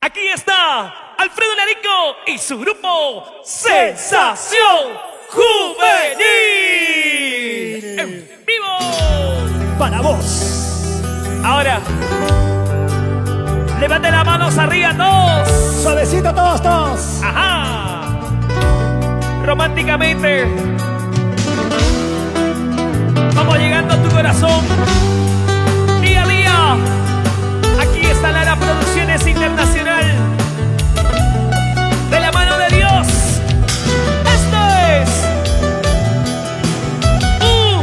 Aquí está Alfredo Larico y su grupo Sensación Juvenil. En vivo. Para vos. Ahora, levante las manos arriba todos. Suavecito todos, todos. Ajá. Románticamente. Vamos llegando a tu corazón. Día a día. Aquí está Lara Producciones Internacional. De la mano de Dios. Esto es un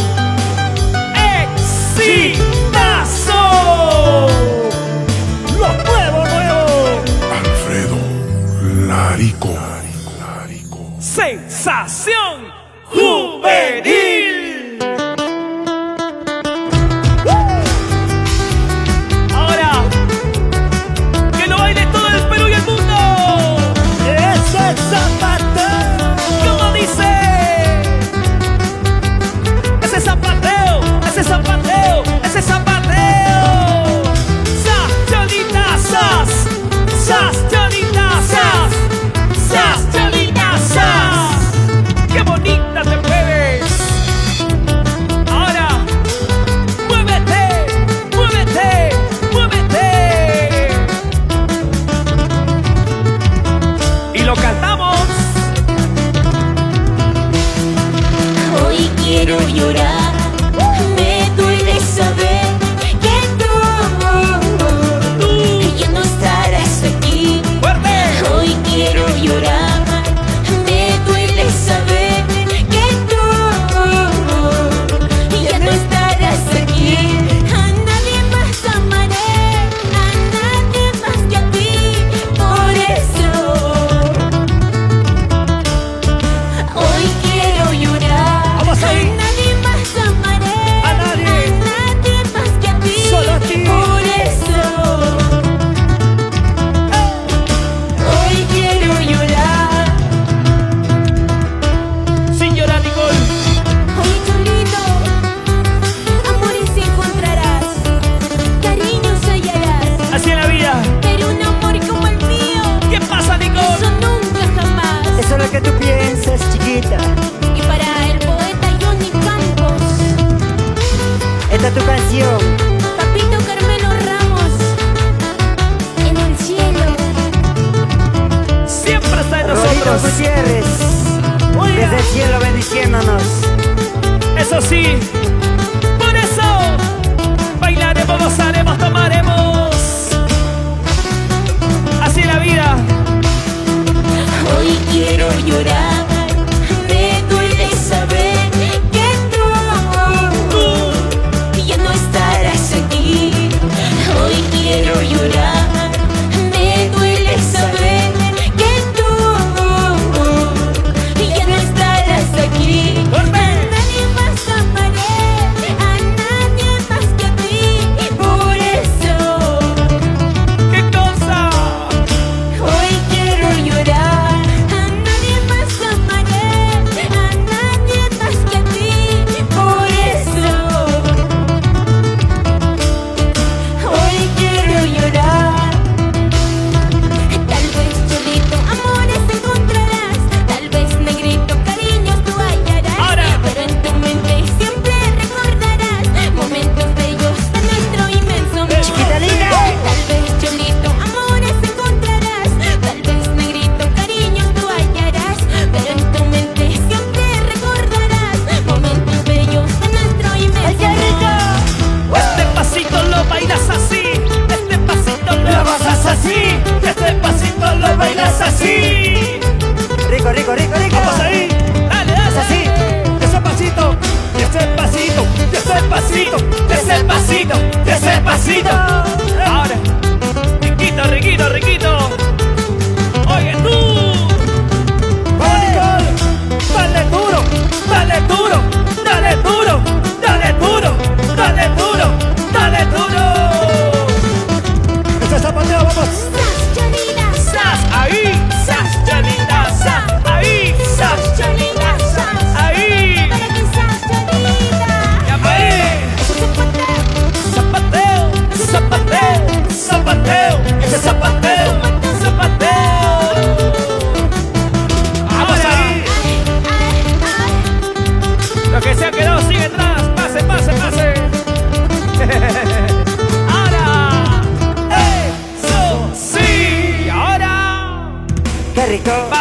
exitazo. Lo nuevo, nuevo. Alfredo Larico. Sensación Juvenil. Ahora, que lo baile todo el Perú y el mundo. Ese zapateo. ¿Cómo dice? Ese zapateo, ese zapateo, ese zapateo. Sas, cholita, sas. Sas, cholita, sas. Sas, cholita, sas. ¡Qué bonita te mueves! Ahora, muévete, muévete, muévete. Y lo cantamos. Hoy quiero llorar, me duele saber que tú ya no estarás aquí. ¡Fuerte! Hoy quiero llorar, me duele saber que tú ya no estarás aquí. A nadie más amaré, a nadie más que a ti. Por eso hoy quiero llorar. Vamos ahí. A nadie más amaré, A nadie. más que a ti. Solo a ti. Por eso hoy quiero llorar. Sin llorar, Nicole. Hoy solito, amores encontrarás, cariños hallarás, Así en la vida. pero un amor como el mío, ¿Qué pasa, eso Nicole? nunca jamás. Eso es lo que tú piensas, chiquita. Y para el poeta Johnny Campos, Esta es tu canción. Papito Carmelo Ramos, en el cielo. Siempre está en Rodrigo nosotros. Gutiérrez. Desde el cielo bendiciéndonos. Eso sí. Por eso bailaremos, gozaremos, tomaremos. Así en la vida. Hoy quiero llorar, me duele saber que tú ya no estarás aquí. Hoy quiero llorar, me duele saber que tú ya no estarás aquí. A nadie más amaré, a nadie más que a ti. Por eso ¿Qué cosa? hoy quiero llorar, a nadie más amaré, a nadie más que a ti. Por eso hoy quiero llorar. Tal vez solito amores encontrarás, tal vez negrito cariños tú hallarás. Ahora. Pero en tu mente siempre recordarás momentos bellos de nuestro inmenso amor. Chiquita linda. Tal vez cholito amores encontrarás, tal vez negrito cariños tú hallarás, pero en tu mente siempre recordarás momentos bellos de nuestro inmenso amor. Este pasito lo bailas así. Este pasito lo basas así. Este pasito lo bailas así. Rico, rico, rico, rico. Vamos ahí. Dale, dale. Así. Ese pasito. Y ese pasito. Y ese pasito. Y ese pasito. Y ese pasito. Ahora. Riquito, riquito, riquito. Oye tú. Vamos, Nicole. Dale duro. Dale duro. Dale duro. Dale duro. Dale duro. Dale duro. Este zapateo, vamos. Sas, Cholita, Sas ahí. Sas, Cholita. Sas ahí. Sas. Cholita, sas. Ahí. Para que sas, Cholita. Ya ahí. Zapateo, Zapateo. Zapateo. que se ha quedado sin entradas, pase, pase, pase. Ahora, eso sí, ahora. Qué rico.